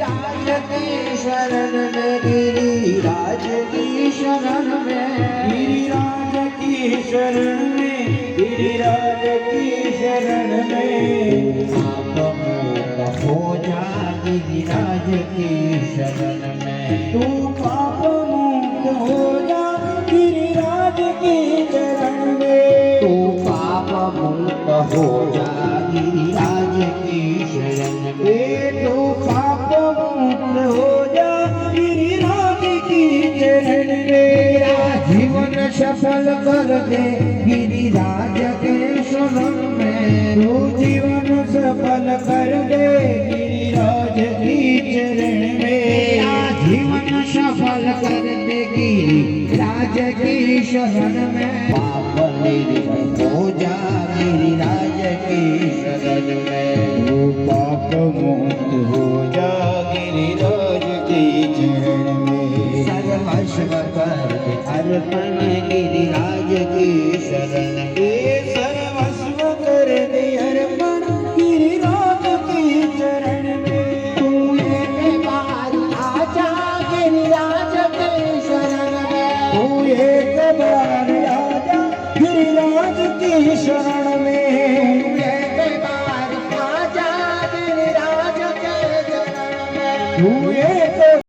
गिरिराज की शरण में, गिरिराज की शरण में, गिरिराज की शरण में, गिरिराज की शरण में। पाप मुक्त हो जा गिरिराज की शरण में, तू पाप मुक्त हो जा गिरिराज की चरण में। तू पाप मुक्त हो जा गिरिराज की शरण में, तू पाप मुक्त हो जा गिरिराज की चरण में। तेरा जीवन सफल कर दे गिरिराज के शरण में, तू जीवन सफल कर दे गिरिराज की चरण में। तेरा जीवन सफल कर दे गिरिराज की शरण में, पाप निर्भय हो जा गिरिराज की शरण में, तू पाप मुक्त हो जा गिरिराज की चरण में। सर्वस्व कर दे अर्पण गिरिराज की शरण में, सर्वस्व कर दे अर्पण गिरिराज की चरण में। तू एक बार आजा गिरिराज के शरण में, तू एक बार आजा गिरिराज की शरण में। तू एक बार आजा गिरिराज के शरण में, तू एक